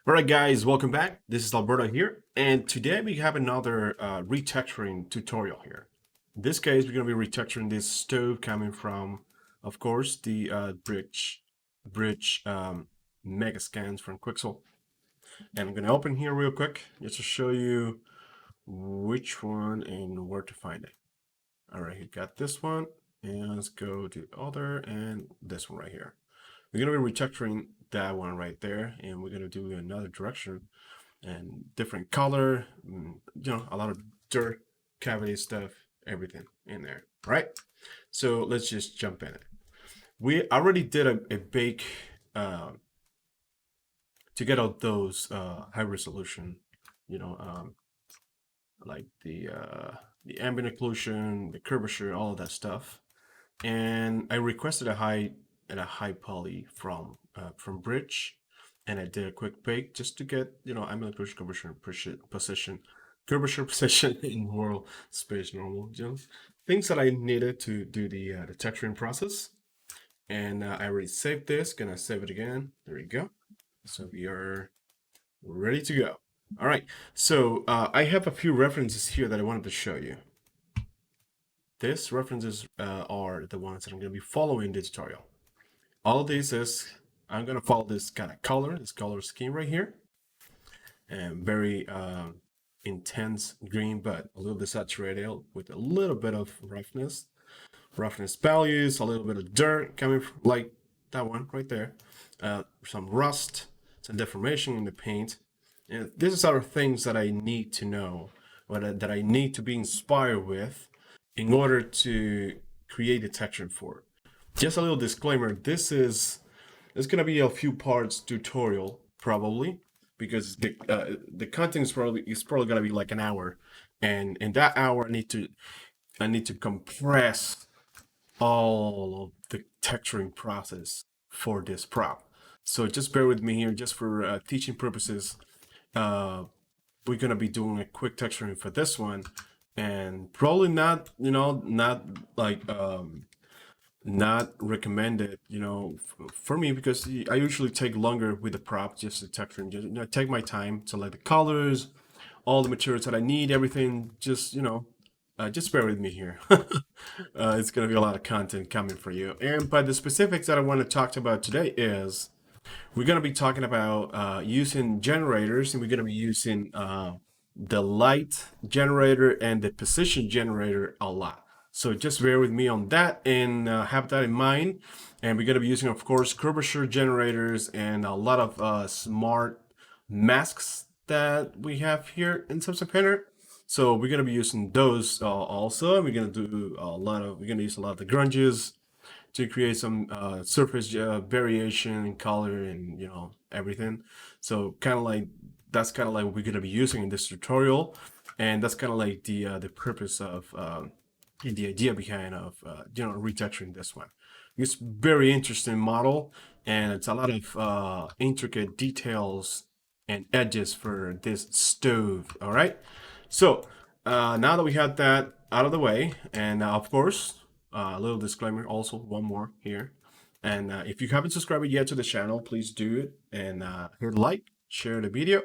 Alright guys, welcome back. This is Alberto here, and today we have another retexturing tutorial here. In this case, we're going to be retexturing this stove coming from, of course, the bridge mega scans from Quixel. And I'm going to open here real quick just to show you which one and where to find it. Alright, you got this one, and let's go to the other and this one right here. We're going to be retexturing that one right there, and we're going to do another direction and different color, a lot of dirt, cavity stuff, everything in there, right? So let's just jump in it. We already did a bake to get out those high resolution, you know, like the ambient occlusion, the curvature, all of that stuff. And I requested a high poly from Bridge, and I did a quick bake just to get ambient occlusion, curvature position in world space normal, things that I needed to do the texturing process. And I already saved this. Gonna save it again. There you go. So we are ready to go. All right. So I have a few references here that I wanted to show you. These references are the ones that I'm going to be following the tutorial. All of this is, I'm going to follow this kind of color, this color scheme right here. And very intense green, but a little desaturated with a little bit of roughness values, a little bit of dirt coming from, like that one right there. Some rust, some deformation in the paint. And these are things that I need to know, or that I need to be inspired with in order to create a texture for it. Just a little disclaimer, it's going to be a few parts tutorial probably, because the content is probably going to be like an hour, and in that hour I need to compress all of the texturing process for this prop. So just bear with me here, just for teaching purposes. We're gonna be doing a quick texturing for this one, and probably not, not recommended, for me, because I usually take longer with the prop, just the texturing. Just take my time, select the colors, all the materials that I need, everything. Just just bear with me here. It's gonna be a lot of content coming for you. And by the specifics that I want to talk about today is, we're going to be talking about using generators, and we're going to be using the light generator and the position generator a lot. So just bear with me on that, and have that in mind. And we're going to be using, of course, curvature generators and a lot of smart masks that we have here in Substance Painter. So we're going to be using those also. We're going to do we're going to use a lot of the grunges to create some surface variation in color and everything. So that's kind of like what we're gonna be using in this tutorial, and that's kind of like the purpose of the idea behind of retexturing this one. It's very interesting model, and it's a lot of intricate details and edges for this stove. All right, so now that we had that out of the way, and of course, a little disclaimer also, one more here. And if you haven't subscribed yet to the channel, please do it, and hit like, share the video,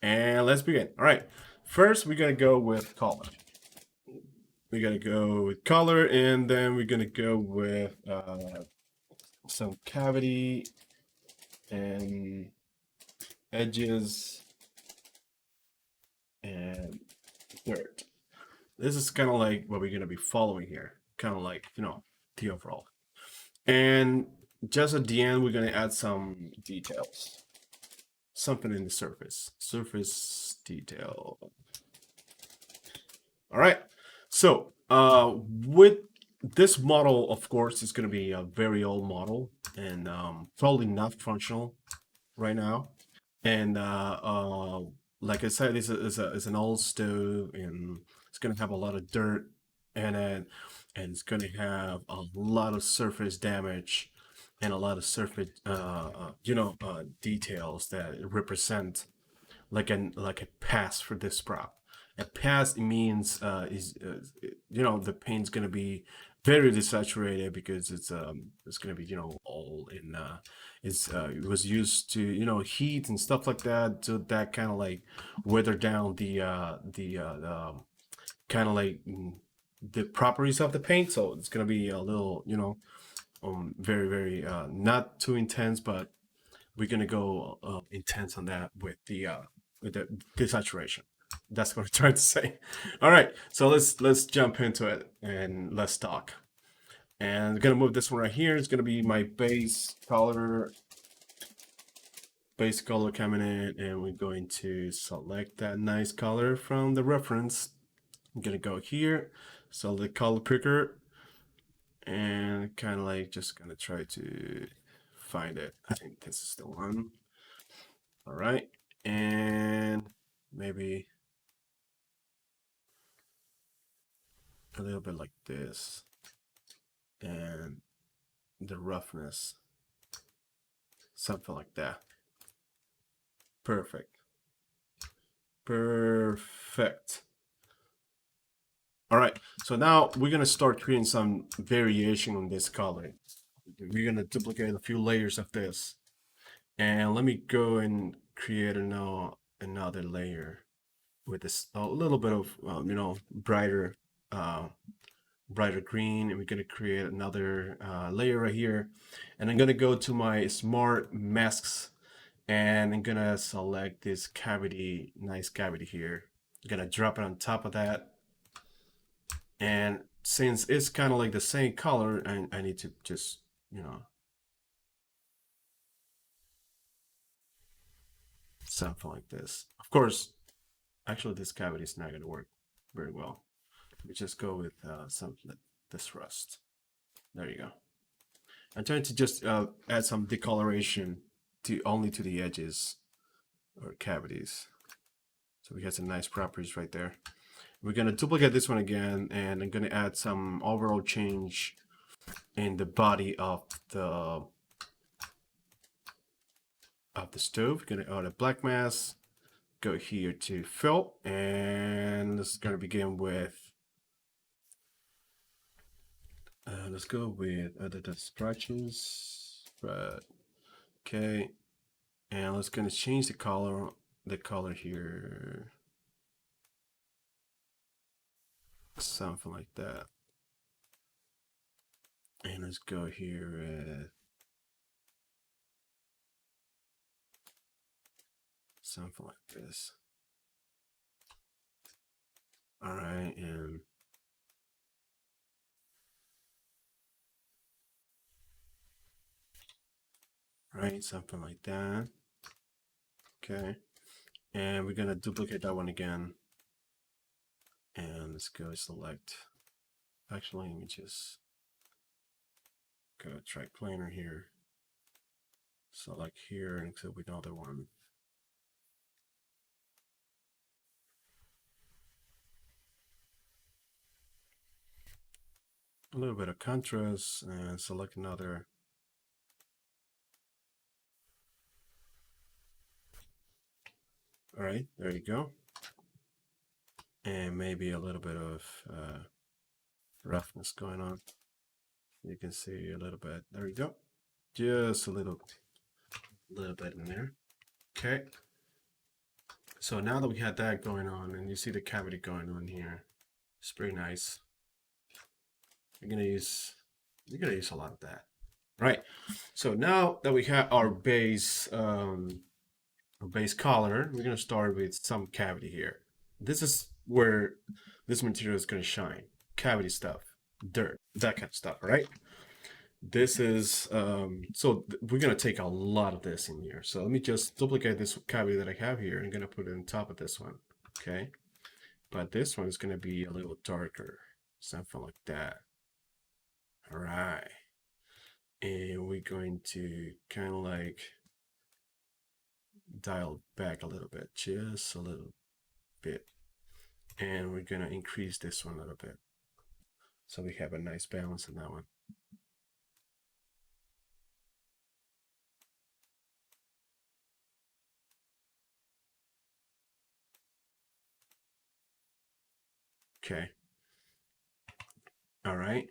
and let's begin. All right, first we're gonna go with color. We're gonna go with color, and then we're gonna go with some cavity and edges and dirt. This is kind of like what we're gonna be following here, kind of like the overall. And just at the end, we're gonna add some details, something in the surface detail. All right, so with this model, of course, it's gonna be a very old model, and probably not functional right now. And like I said, it's an old stove, and it's gonna have a lot of dirt in it, and it's gonna have a lot of surface damage and a lot of surface details that represent like a pass for this prop. A pass means the paint's gonna be very desaturated, because it's gonna be all it was used to, you know, heat and stuff like that, so that kind of like weather down the kind of like the properties of the paint. So it's gonna be a little, you know, very not too intense, but we're gonna go intense on that with the desaturation. That's what I'm trying to say. All right, so let's jump into it and let's talk. And I'm gonna move this one right here. It's gonna be my base color coming in, and we're going to select that nice color from the reference. I'm gonna go here, select the color picker, and kind of like just gonna try to find it. I think this is the one. All right, and maybe a little bit like this, and the roughness, something like that. Perfect. Perfect. All right, so now we're gonna start creating some variation on this color. We're gonna duplicate a few layers of this. And let me go and create another layer with this a little bit of you know, uh, brighter green, and we're gonna create another layer right here. And I'm gonna go to my smart masks, and I'm gonna select this cavity, nice cavity here. I'm gonna drop it on top of that, and since it's kind of like the same color, I need to just, you know, something like this. Of course, actually this cavity is not gonna work very well. We just go with something like this rust. There you go. I'm trying to just add some decoloration to only to the edges or cavities. So we got some nice properties right there. We're gonna duplicate this one again, and I'm gonna add some overall change in the body of the stove. Gonna add a black mass. Go here to fill, and it's gonna begin with. Let's go with the scratches. But okay, and let's gonna change the color here, something like that. And let's go here with something like this. All right, and right, something like that. Okay, and we're gonna duplicate that one again. And let's go select. Actually, let me just go track planar here. Select here and click with another one. A little bit of contrast and select another. All right, there you go. And maybe a little bit of roughness going on. You can see a little bit. There you go. Just a little bit in there. Okay. So now that we had that going on, and you see the cavity going on here, it's pretty nice. You're gonna use a lot of that. Right. So now that we have our base color, we're gonna start with some cavity here. This is where this material is gonna shine. Cavity stuff, dirt, that kind of stuff, right? This is we're gonna take a lot of this in here. So let me just duplicate this cavity that I have here. I'm gonna put it on top of this one. Okay. But this one is gonna be a little darker, something like that. All right. And we're going to kind of like dial back a little bit, just a little bit. And we're gonna increase this one a little bit. So we have a nice balance in that one. Okay. All right.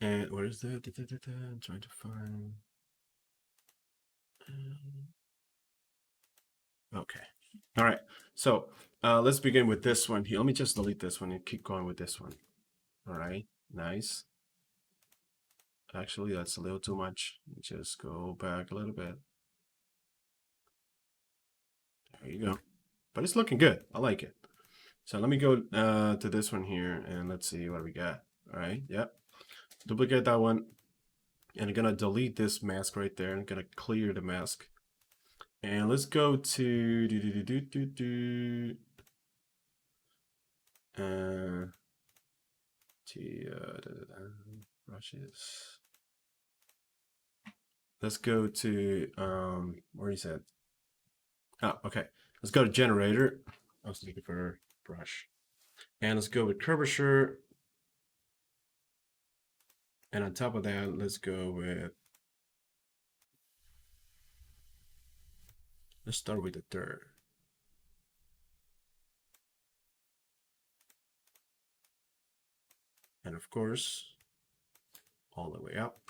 And what is that? I'm trying to find. Okay. All right. So let's begin with this one here. Let me just delete this one and keep going with this one. All right. Nice. Actually, that's a little too much. Just go back a little bit. There you go. But it's looking good. I like it. So let me go to this one here and let's see what we got. All right. Yep. Duplicate that one. And I'm gonna delete this mask right there. I'm gonna clear the mask. And let's go to brushes. Let's go to where is that? Oh, okay. Let's go to generator. I was looking for brush. And let's go with curvature. And on top of that, let's go with, let's start with the dirt. And of course, all the way up.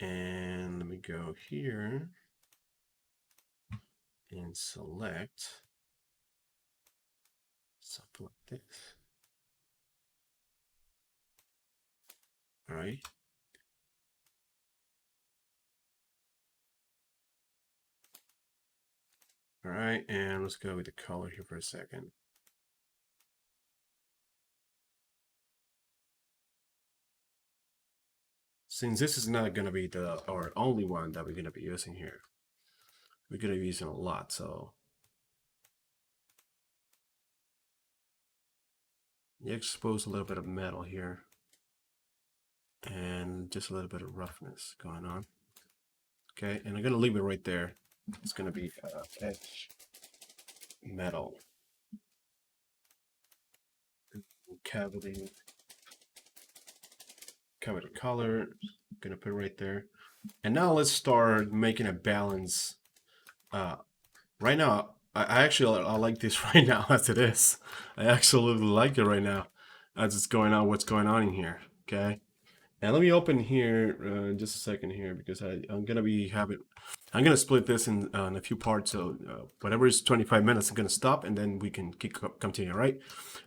And let me go here and select something like this. All right. All right, and let's go with the color here for a second. Since this is not going to be our only one that we're going to be using here, we're going to be using a lot, so you expose a little bit of metal here and just a little bit of roughness going on. Okay, and I'm going to leave it right there. It's going to be edge metal cavity color. I'm going to put it right there. And now let's start making a balance. Right now, I actually I like this right now as it is. I absolutely like it right now as it's going on. What's going on in here? Okay. And let me open here just a second here because I'm gonna be having. I'm gonna split this in a few parts. So whatever is 25 minutes, I'm gonna stop and then we can keep continue. Right.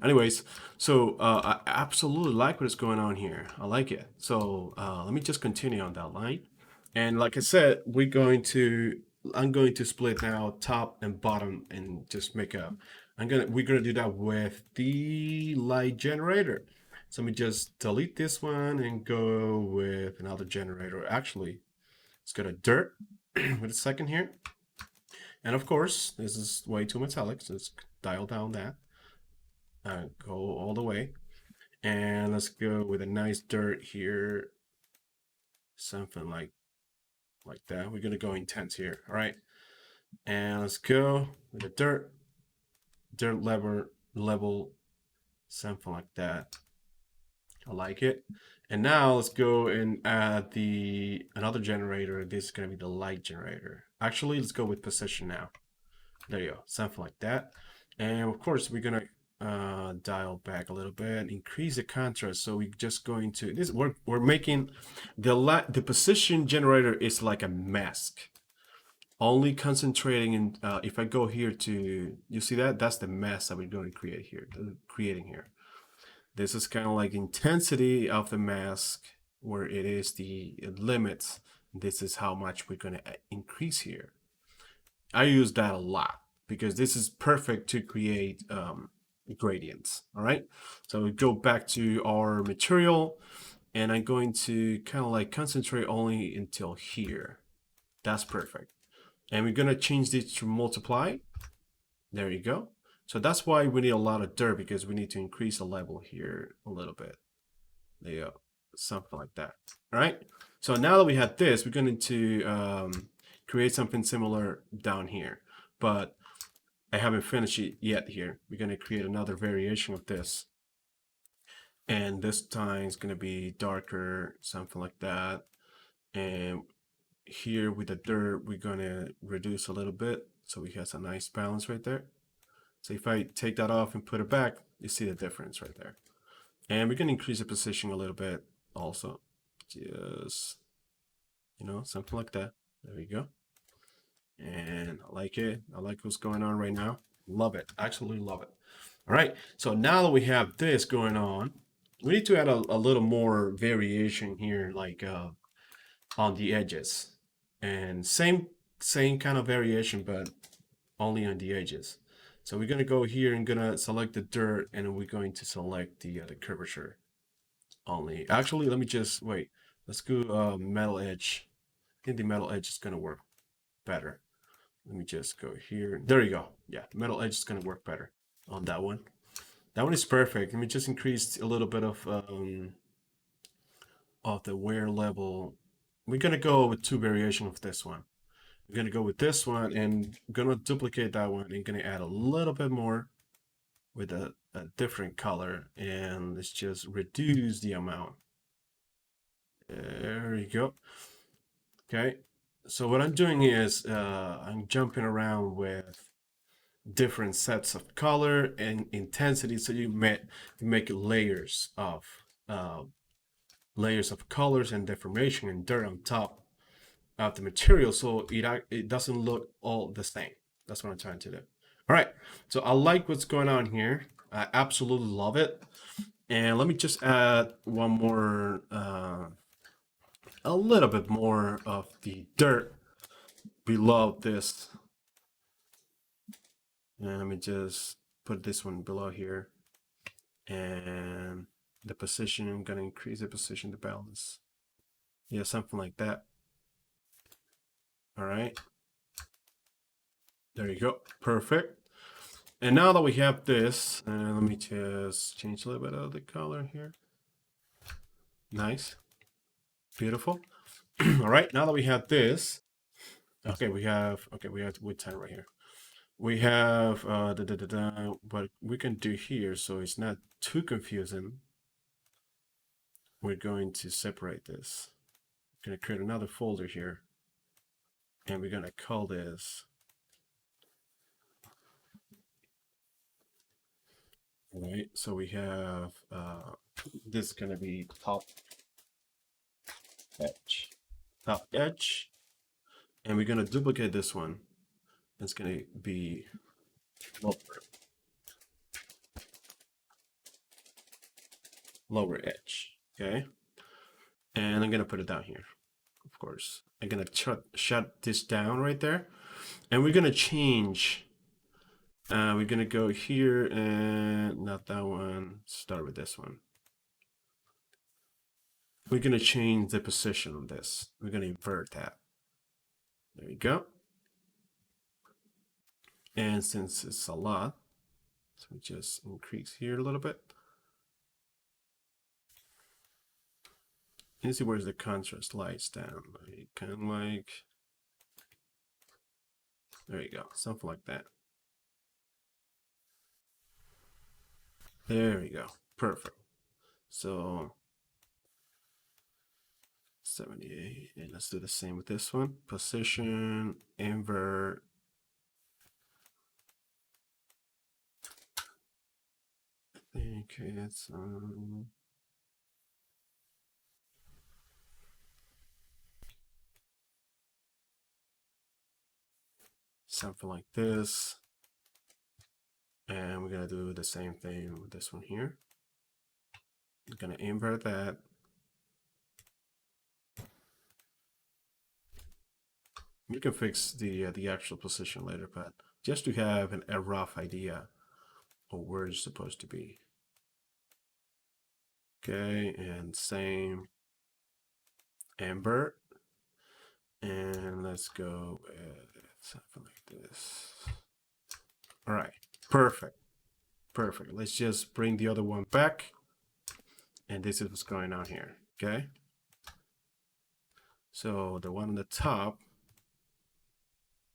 Anyways, so I absolutely like what's going on here. I like it. So let me just continue on that line. And like I said, I'm going to split now top and bottom and just make a, we're gonna do that with the light generator. So let me just delete this one and go with another generator. Actually, let's go to dirt with a second here. And of course, this is way too metallic, so let's dial down that. Go all the way. And let's go with a nice dirt here. Something like that. We're gonna go intense here. All right. And let's go with the dirt level, something like that. I like it. And now let's go and add another generator. This is gonna be the light generator. Actually, let's go with position now. There you go, something like that. And of course, we're gonna dial back a little bit, increase the contrast. So we're just going to this. We're making the position generator is like a mask. Only concentrating in, if I go here to, you see that? That's the mask that we're going to create here, creating here. This is kind of like intensity of the mask where it is the limits. This is how much we're going to increase here. I use that a lot because this is perfect to create gradients. All right. So we go back to our material and I'm going to kind of like concentrate only until here. That's perfect. And we're going to change this to multiply. There you go. So that's why we need a lot of dirt because we need to increase the level here a little bit. There you go. Something like that. All right. So now that we have this, we're going to create something similar down here. But I haven't finished it yet here. We're going to create another variation of this. And this time it's going to be darker, something like that. And here with the dirt, we're going to reduce a little bit. So we have a nice balance right there. So if I take that off and put it back, you see the difference right there. And we're going to increase the position a little bit also. Just, something like that. There we go. And I like it. I like what's going on right now. Love it. Absolutely love it. All right. So now that we have this going on, we need to add a little more variation here, like on the edges. And same kind of variation, but only on the edges. So we're gonna go here and gonna select the dirt, and we're going to select the curvature only. Actually, let me just wait. Let's go metal edge. I think the metal edge is gonna work better. Let me just go here. There you go. Yeah, metal edge is gonna work better on that one. That one is perfect. Let me just increase a little bit of the wear level. We're gonna go with two variations of this one. We're gonna go with this one and gonna duplicate that one and gonna add a little bit more with a different color, and let's just reduce the amount. There you go. Okay. So what I'm doing is I'm jumping around with different sets of color and intensity. So you make uh, layers of colors and deformation and dirt on top of the material, so it doesn't look all the same. That's what I'm trying to do. All right. So I like what's going on here. I absolutely love it. And let me just add one more, a little bit more of the dirt below this. And let me just put this one below here. And the position, I'm gonna increase the position, the balance. Yeah, something like that. All right. There you go. Perfect. And now that we have this, let me just change a little bit of the color here. Nice. Beautiful. All right. Now that we have this, okay, we have wood time right here. We have what we can do here, so it's not too confusing. We're going to separate this. We're going to create another folder here, and we're going to call this. All right. So we have this is going to be top edge, and we're going to duplicate this one. It's going to be lower edge. Okay. And I'm going to put it down here. Of course, I'm going to shut this down right there. And we're going to change. We're going to go here and not that one. Start with this one. We're going to change the position on this. We're going to invert that. There you go. And since it's a lot, so we just increase here a little bit. You see where's the contrast lights down. Like, kind of like, there you go, something like that. There we go, perfect. So 78, and let's do the same with this one. Position, invert. I think it's something like this. And we're gonna do the same thing with this one here. I'm gonna invert that. You can fix the actual position later, but just to have a rough idea of where it's supposed to be. Okay, and same invert. And let's go with something like this. All right, perfect. Perfect. Let's just bring the other one back. And this is what's going on here, okay? So the one on the top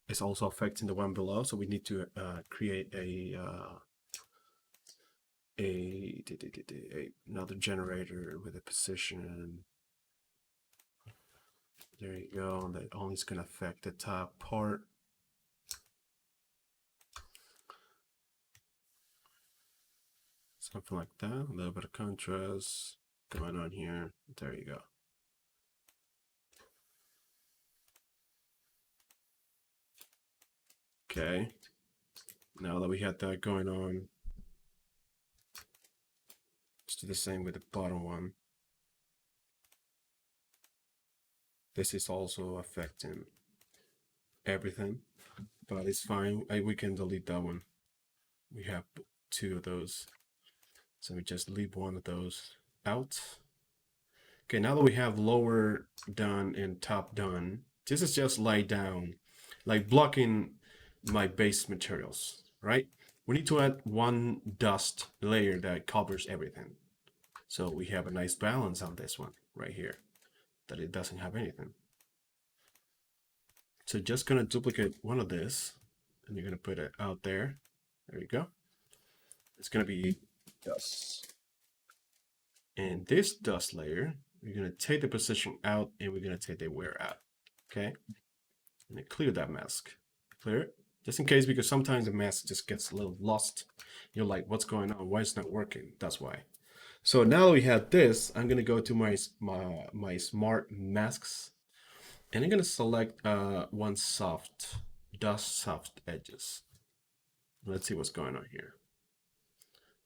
is also affecting the one below. So we need to create another generator with a position. There you go. That only is going to affect the top part. Something like that. A little bit of contrast going on here. There you go. Okay, now that we had that going on, let's do the same with the bottom one. This is also affecting everything, but it's fine. We can delete that one. We have 2 of those, so we just leave one of those out. Okay, now that we have lower done and top done, this is just lie down, like blocking my base materials, right? We need to add one dust layer that covers everything. So we have a nice balance on this one right here, that it doesn't have anything. So just gonna duplicate one of this, and you're gonna put it out there. There you go. It's gonna be dust. And this dust layer, we're gonna take the position out and we're gonna take the wear out. Okay. And then clear that mask. Clear it. Just in case, because sometimes the mask just gets a little lost. You're like, what's going on? Why is it not working? That's why. So now that we have this, I'm gonna go to my smart masks, and I'm gonna select one soft edges. Let's see what's going on here.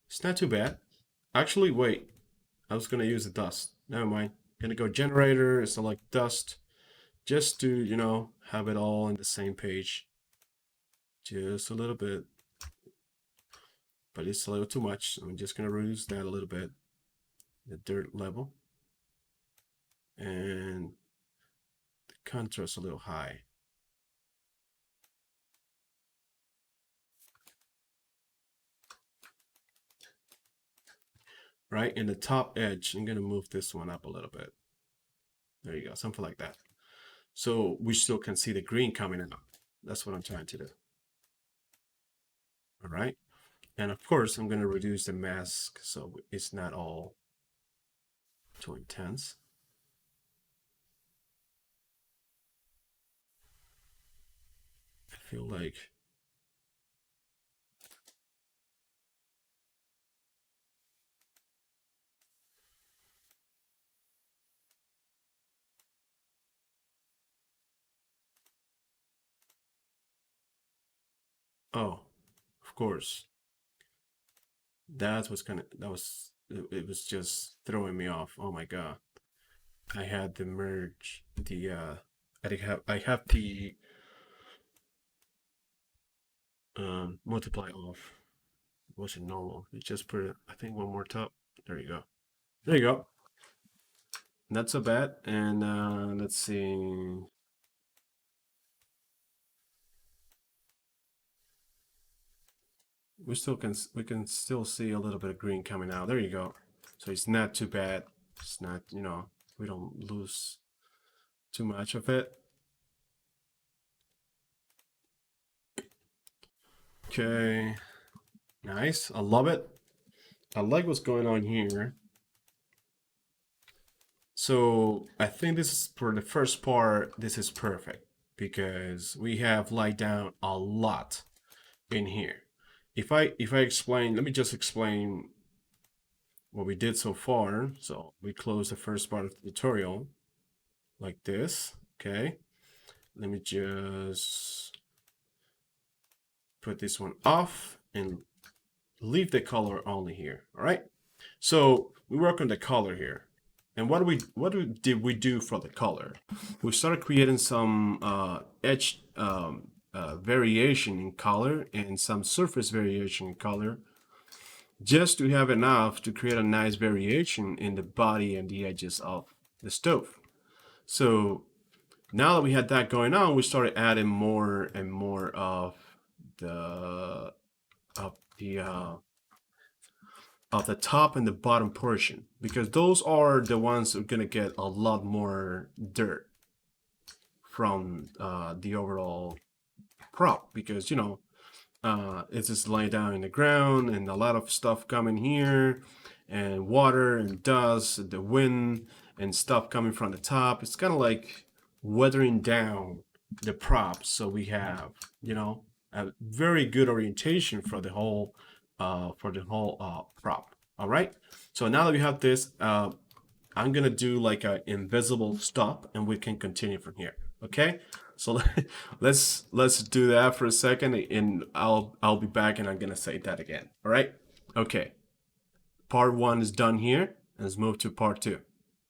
It's not too bad. Actually, wait. I was gonna use the dust. Never mind. Gonna go generator, select dust, just to, you know, have it all in the same page. Just a little bit. But it's a little too much. So I'm just gonna reduce that a little bit. The dirt level. And the contrast a little high. Right, in the top edge, I'm gonna move this one up a little bit. There you go, something like that. So we still can see the green coming out. That's what I'm trying to do. All right, and of course I'm gonna reduce the mask so it's not all too intense. I feel like oh, of course. That was it was just throwing me off. Oh my god. I had to merge the I have the multiply off. It wasn't normal. You just put it, I think, one more top. There you go. There you go. Not so bad. And let's see. We can still see a little bit of green coming out. There you go. So it's not too bad. It's not, you know, we don't lose too much of it. Okay. Nice. I love it. I like what's going on here. So I think this is for the first part, this is perfect because we have laid down a lot in here. If I explain, let me just explain what we did so far. So we close the first part of the tutorial like this. Okay. Let me just put this one off and leave the color only here. All right. So we work on the color here. And did we do for the color? We started creating some edge variation in color and some surface variation in color, just to have enough to create a nice variation in the body and the edges of the stove. So now that we had that going on, we started adding more and more of the of the top and the bottom portion, because those are the ones that are gonna get a lot more dirt from the overall prop, because you know it's just laying down in the ground and a lot of stuff coming here and water and dust and the wind and stuff coming from the top. It's kind of like weathering down the props, so we have, you know, a very good orientation for the whole prop. All right, so now that we have this, I'm gonna do like an invisible stop and we can continue from here. Okay, So let's do that for a second, and I'll be back, and I'm gonna say that again. All right? Okay. Part one is done here. Let's move to part two.